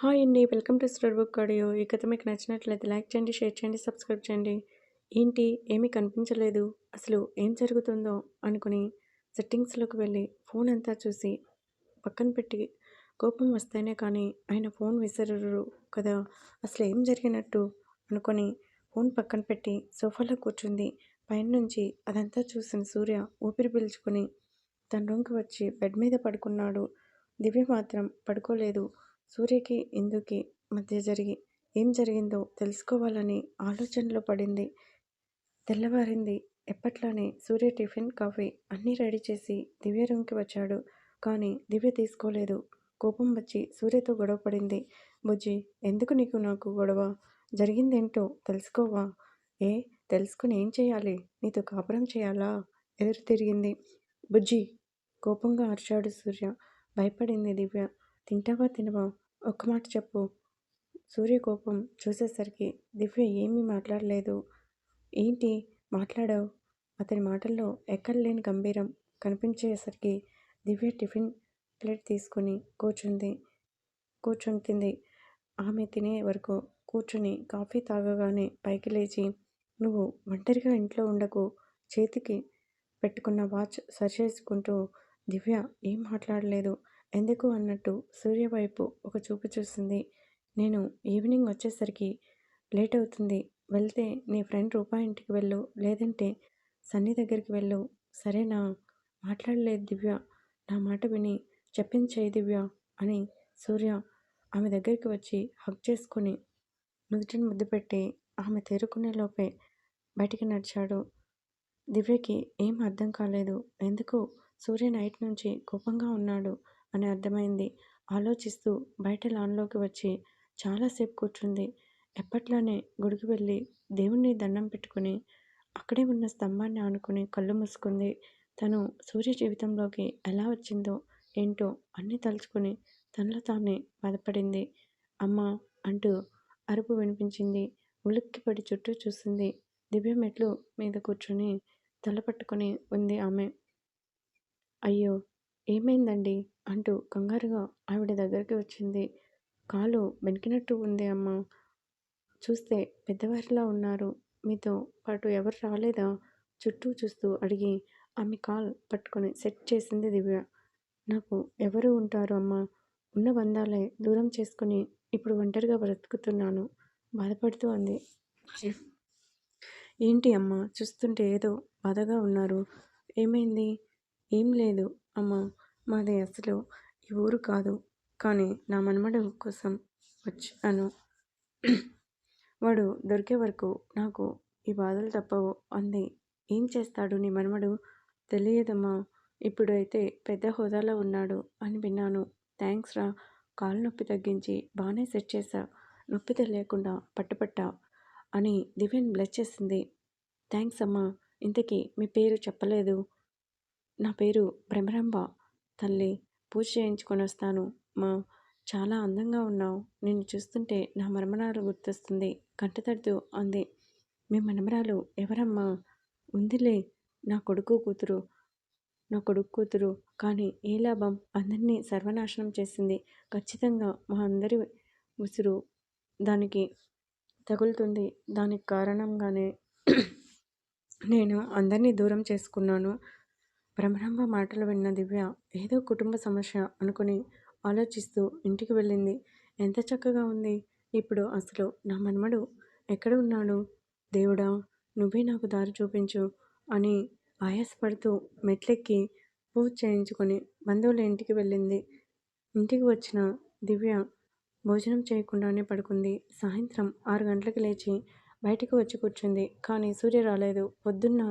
Hi అండి. Welcome to story book audio. ఈ కథ మీకు నచ్చినట్లయితే లైక్ చేయండి, షేర్ చేయండి, సబ్స్క్రైబ్ చేయండి. ఏంటి ఏమీ కనిపించలేదు, అసలు ఏం జరుగుతుందో అనుకుని సెట్టింగ్స్‌లోకి వెళ్ళి ఫోన్ అంతా చూసి పక్కన పెట్టి కోపం వస్తేనే కానీ ఆయన ఫోన్ విసరరు కదా! అసలు ఏం జరిగినట్టు అనుకొని ఫోన్ పక్కన పెట్టి సోఫాలో కూర్చుంది. పైనుంచి అదంతా చూసిన సూర్య ఊపిరి పీల్చుకొని తన రూమ్‌కి వచ్చి బెడ్ మీద పడుకున్నాడు. దివ్య మాత్రం పడుకోలేదు. సూర్యకి, ఇందుకి మధ్య ఏం జరిగిందో తెలుసుకోవాలని ఆలోచనలో పడింది. తెల్లవారింది. ఎప్పట్లానే సూర్య టిఫిన్, కాఫీ అన్నీ రెడీ చేసి దివ్య రూమ్‌కి వచ్చాడు. కానీ దివ్య తీసుకోలేదు. కోపం వచ్చి సూర్యతో గొడవ పడింది. బుజ్జి, ఎందుకు నీకు నాకు గొడవ? జరిగిందేంటో తెలుసుకోవా? ఏ తెలుసుకుని ఏం చేయాలి? నీతో కాపురం చేయాలా? ఎదురు తిరిగింది. బుజ్జి, కోపంగా అరిచాడు సూర్య. భయపడింది దివ్య. తింటావా తినవా? ఒక్క మాట చెప్పు. సూర్య కోపం చూసేసరికి దివ్య ఏమీ మాట్లాడలేదు. ఏంటి మాట్లాడావు? అతని మాటల్లో ఎక్కడలేని గంభీరం కనిపించేసరికి దివ్య టిఫిన్ ప్లేట్ తీసుకుని కూర్చుంటుంది. ఆమె తినే వరకు కూర్చుని కాఫీ తాగగానే పైకి లేచి, నువ్వు ఒంటరిగా ఇంట్లో ఉండకు. చేతికి పెట్టుకున్న వాచ్ సరిచేసుకుంటూ దివ్య ఏం మాట్లాడలేదు. ఎందుకు అన్నట్టు సూర్య వైపు ఒక చూపు చూసింది. నేను ఈవినింగ్ వచ్చేసరికి లేట్ అవుతుంది. వెళ్తే నీ ఫ్రెండ్ రూపా ఇంటికి వెళ్ళు, లేదంటే సన్నీ దగ్గరికి వెళ్ళు, సరేనా? మాట్లాడలేదు దివ్య. నా మాట విని చెప్పింది చేయి దివ్య అని సూర్య ఆమె దగ్గరికి వచ్చి హగ్ చేసుకుని నుదుటిని ముద్దు పెట్టి ఆమె తేరుకునే లోపే బయటికి నడిచాడు. దివ్యకి ఏం అర్థం కాలేదు. ఎందుకు సూర్య నైట్ నుంచి కోపంగా ఉన్నాడు అని అర్థమైంది. ఆలోచిస్తూ బయట లాన్లోకి వచ్చి చాలాసేపు కూర్చుంది. ఎప్పట్లానే గుడికి వెళ్ళి దేవుణ్ణి దండం పెట్టుకుని అక్కడే ఉన్న స్తంభాన్ని ఆనుకుని కళ్ళు మూసుకుంది. తను సూర్య జీవితంలోకి ఎలా వచ్చిందో ఏంటో అన్నీ తలుచుకుని తనలో తానే బాధపడింది. అమ్మా అంటూ అరుపు వినిపించింది. ఉలిక్కిపడి చుట్టూ చూసింది. దివ్య మెట్లు మీద కూర్చుని తల పట్టుకొని ఉంది ఆమె. అయ్యో, ఏమైందండి అంటూ కంగారుగా ఆవిడ దగ్గరికి వచ్చింది. కాలు బెణికినట్టు ఉంది అమ్మా. చూస్తే పెద్దవారిలా ఉన్నారు. మీతో పాటు ఎవరు రాలేదా? చుట్టూ చూస్తూ అడిగి ఆమె కాల్ పట్టుకొని సెట్ చేసింది దివ్య. నాకు ఎవరు ఉంటారు అమ్మా? ఉన్న బంధాలే దూరం చేసుకుని ఇప్పుడు ఒంటరిగా బ్రతుకుతున్నాను బాధపడుతూ అంది. ఏంటి అమ్మా చూస్తుంటే ఏదో బాధగా ఉన్నారు? ఏమైంది? ఏం లేదు అమ్మా. మాది అసలు ఈ ఊరు కాదు. కానీ నా మనమడు కోసం వచ్చాను. వాడు దొరికే వరకు నాకు ఈ బాధలు తప్పవు అంది. ఏం చేస్తాడు నీ మనమడు? తెలియదమ్మా. ఇప్పుడైతే పెద్ద హోదాలో ఉన్నాడు అని విన్నాను. థ్యాంక్స్ రా. కాలు నొప్పి తగ్గించి బాగానే సెట్ చేశా. నొప్పి తెలియకుండా పట్టుపట్టా అని దివ్యని బ్లెస్ చేసింది. థ్యాంక్స్ అమ్మా. ఇంతకీ మీ పేరు చెప్పలేదు. నా పేరు భ్రమరాంబ. తల్లి, పూజ చేయించుకొని వస్తాను. మా చాలా అందంగా ఉన్నావు. నిన్ను చూస్తుంటే నా మరమరాలు గుర్తొస్తుంది కంటతడుతూ అంది. మీ మనమరాలు ఎవరమ్మా? ఉందిలే, నా కొడుకు కూతురు. నా కొడుకు కూతురు కానీ ఏ లాభం? అందరినీ సర్వనాశనం చేసింది. ఖచ్చితంగా మా అందరి ఉసురు దానికి తగులుతుంది. దానికి కారణంగానే నేను అందరినీ దూరం చేసుకున్నాను. భ్రమరాంబ మాటలు విన్న దివ్య ఏదో కుటుంబ సమస్య అనుకుని ఆలోచిస్తూ ఇంటికి వెళ్ళింది. ఎంత చక్కగా ఉంది. ఇప్పుడు అసలు నా మన్మడు ఎక్కడ ఉన్నాడు? దేవుడా, నువ్వే నాకు దారి చూపించు అని ఆయాసపడుతూ మెట్లెక్కి పూజ చేయించుకొని బంధువుల ఇంటికి వెళ్ళింది. ఇంటికి వచ్చిన దివ్య భోజనం చేయకుండానే పడుకుంది. సాయంత్రం 6 గంటలకు లేచి బయటికి వచ్చి కూర్చుంది. కానీ సూర్య రాలేదు. పొద్దున్న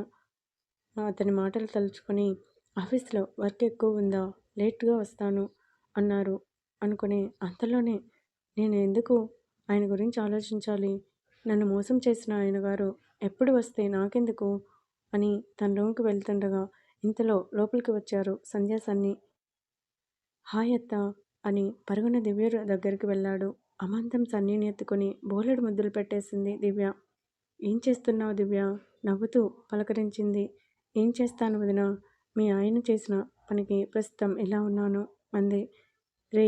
అతని మాటలు తలుచుకొని ఆఫీస్లో వర్క్ ఎక్కువ ఉందా, లేట్గా వస్తాను అన్నారు అనుకుని అంతలోనే నేను ఎందుకు ఆయన గురించి ఆలోచించాలి? నన్ను మోసం చేసిన ఆయన గారు ఎప్పుడు వస్తే నాకెందుకు అని తన రూమ్కి వెళ్తుండగా ఇంతలో లోపలికి వచ్చారు సంధ్య, సన్నీ. హాయ్ అత్త అని పరుగున దివ్య దగ్గరికి వెళ్ళాడు. అమాంతం సన్నీని ఎత్తుకొని బోలెడు ముద్దులు పెట్టేసింది దివ్య. ఏం చేస్తున్నావు దివ్య? నవ్వుతూ పలకరించింది. ఏం చేస్తాను వదినా, మీ ఆయన చేసిన పనికి ప్రస్తుతం ఇలా ఉన్నాను అంది. రే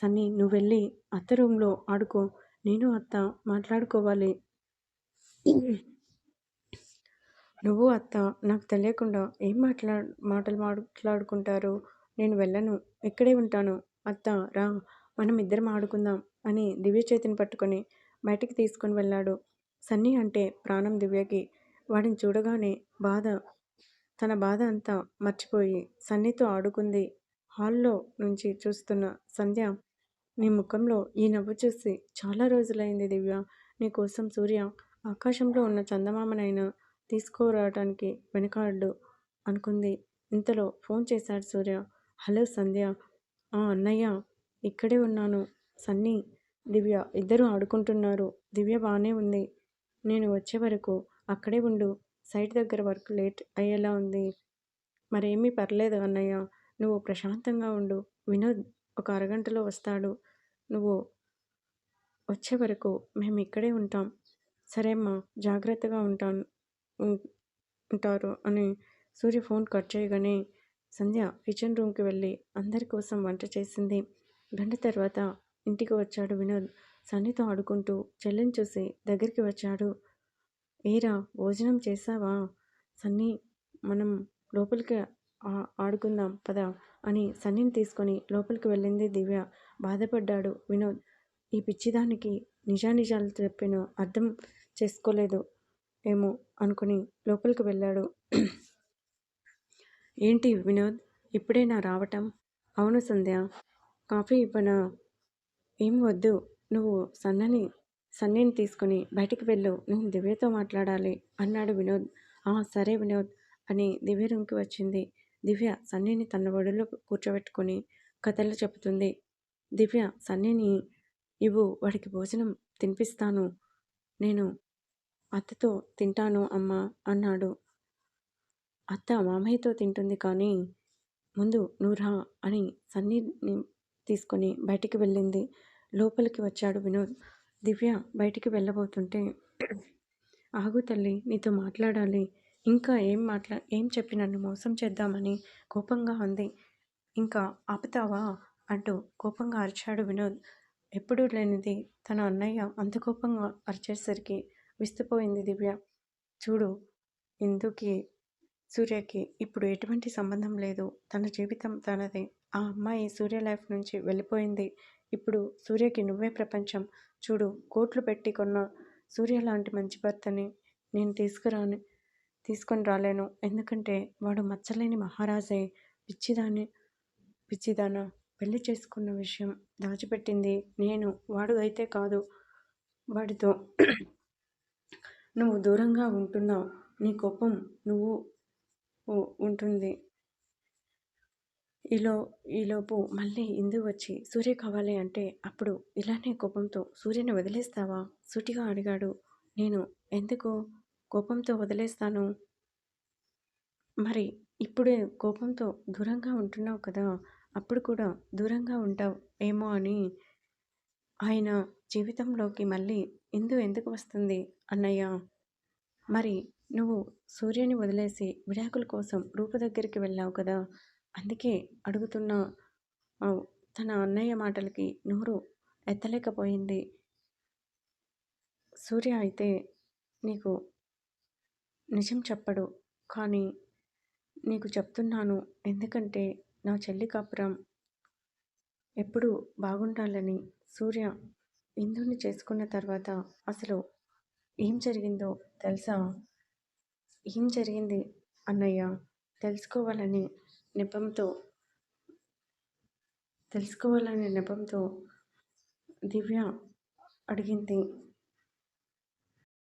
సన్నీ నువ్వెళ్ళి అత్త రూమ్‌లో ఆడుకో. నేను, అత్త మాట్లాడుకోవాలి. నువ్వు, అత్త నాకు తెలియకుండా ఏం మాటలు మాట్లాడుకుంటారు? నేను వెళ్ళను. ఇక్కడే ఉంటాను. అత్త రా! మనం ఇద్దరం ఆడుకుందాం అని దివ్య చేతిని పట్టుకొని బయటికి తీసుకొని వెళ్ళాడు. సన్నీ అంటే ప్రాణం దివ్యకి. వాడిని చూడగానే తన బాధ అంతా మర్చిపోయి సన్నీతో ఆడుకుంది. హాల్‌లో నుంచి చూస్తున్న సంధ్య, నీ ముఖంలో ఈ నవ్వు చూసి చాలా రోజులైంది దివ్య. నీకోసం సూర్య ఆకాశంలో ఉన్న చందమామనైనా తీసుకురావటానికి వెనకాడడు అనుకుంది. ఇంతలో ఫోన్ చేశాడు సూర్య. హలో సంధ్య. ఆ అన్నయ్య, ఇక్కడే ఉన్నాను. సన్నీ, దివ్య ఇద్దరూ ఆడుకుంటున్నారు. దివ్య బానే ఉంది. నేను వచ్చే వరకు అక్కడే ఉండు. సైట్ దగ్గర వర్క్ లేట్ అయ్యేలా ఉంది. మరేమీ పర్లేదు అన్నయ్య. నువ్వు ప్రశాంతంగా ఉండు. వినోద్ ఒక అరగంటలో వస్తాడు. నువ్వు వచ్చే వరకు మేమిక్కడే ఉంటాం. సరే అమ్మా! జాగ్రత్తగా ఉం ఉంటారు అని సూర్య ఫోన్ కట్ చేయగానే సంధ్య కిచెన్ రూమ్‌కి వెళ్ళి అందరి కోసం వంట చేసింది. గంట తర్వాత ఇంటికి వచ్చాడు వినోద్. సన్నితో ఆడుకుంటూ చెల్లిని చూసి దగ్గరికి వచ్చాడు. ఏరా భోజనం చేశావా? సన్నీ, మనం లోపలికి ఆడుకుందాం పద అని సన్నీని తీసుకొని లోపలికి వెళ్ళింది దివ్య. బాధపడ్డాడు వినోద్. ఈ పిచ్చిదానికి నిజానిజాలు చెప్పినా అర్థం చేసుకోలేదు ఏమో అనుకుని లోపలికి వెళ్ళాడు. ఏంటి వినోద్, ఇప్పుడేనా రావటం? అవును సంధ్య. కాఫీ ఇవ్వనా? ఏం వద్దు. నువ్వు సన్నీని తీసుకొని బయటికి వెళ్ళు. నేను దివ్యతో మాట్లాడాలి అన్నాడు వినోద్. ఆ సరే వినోద్ అని దివ్య రూమ్‌కి వచ్చింది. దివ్య సన్నీని తన ఒడిలో కూర్చోబెట్టుకొని కథలు చెబుతుంది. దివ్య సన్నీని ఇవ్వు, వాడికి భోజనం తినిపిస్తాను. నేను అత్తతో తింటాను అమ్మా అన్నాడు. అత్త మామయ్యతో తింటుంది కానీ ముందు నువ్వు రా అని సన్నీని తీసుకొని బయటికి వెళ్ళింది. లోపలికి వచ్చాడు వినోద్. దివ్య బయటికి వెళ్ళబోతుంటే, ఆగు తల్లి, నీతో మాట్లాడాలి. ఇంకా ఏం చెప్పి నన్ను మోసం చేద్దామని కోపంగా అంది. ఇంకా ఆపుతావా అంటూ కోపంగా అరిచాడు వినోద్. ఎప్పుడూ లేనిది తన అన్నయ్య అంత కోపంగా అరిచేసరికి విస్తుపోయింది దివ్య. చూడు, ఇందుకి సూర్యకి ఇప్పుడు ఎటువంటి సంబంధం లేదు. తన జీవితం తనదే. ఆ అమ్మాయి సూర్య లైఫ్ నుంచి వెళ్ళిపోయింది. ఇప్పుడు సూర్యకి నువ్వే ప్రపంచం. చూడు, కోట్లు పెట్టి కొన్న సూర్య లాంటి మంచి భర్తని నేను తీసుకొని రాలేను. ఎందుకంటే వాడు మచ్చలేని మహారాజే. పిచ్చిదానా, పెళ్లి చేసుకున్న విషయం దాచిపెట్టింది నేను. వాడు అయితే కాదు. వాడితో నువ్వు దూరంగా ఉంటున్నావు. నీ కోపం నువ్వు ఉంటుంది. ఈలోపు మళ్ళీ ఇందు వచ్చి సూర్య కావాలి అంటే అప్పుడు ఇలానే కోపంతో సూర్యని వదిలేస్తావా? సూటిగా అడిగాడు. నేను ఎందుకు కోపంతో వదిలేస్తాను? మరి ఇప్పుడే కోపంతో దూరంగా ఉంటున్నావు కదా! అప్పుడు కూడా దూరంగా ఉంటావు ఏమో అని. ఆయన జీవితంలోకి మళ్ళీ ఇందు ఎందుకు వస్తుంది అన్నయ్య? మరి నువ్వు సూర్యని వదిలేసి విడాకుల కోసం రూప దగ్గరికి వెళ్ళావు కదా! అందుకే అడుగుతున్నా. తన అన్నయ్య మాటలకి నోరు ఎత్తలేకపోయింది. సూర్య అయితే నీకు నిజం చెప్పడు. కానీ నీకు చెప్తున్నాను. ఎందుకంటే నా చెల్లి కాపురం ఎప్పుడూ బాగుండాలని. సూర్య ఇందుని చేసుకున్న తర్వాత అసలు ఏం జరిగిందో తెలుసా? ఏం జరిగింది అన్నయ్య? తెలుసుకోవాలని నెపంతో తెలుసుకోవాలనే నెపంతో దివ్య అడిగింది.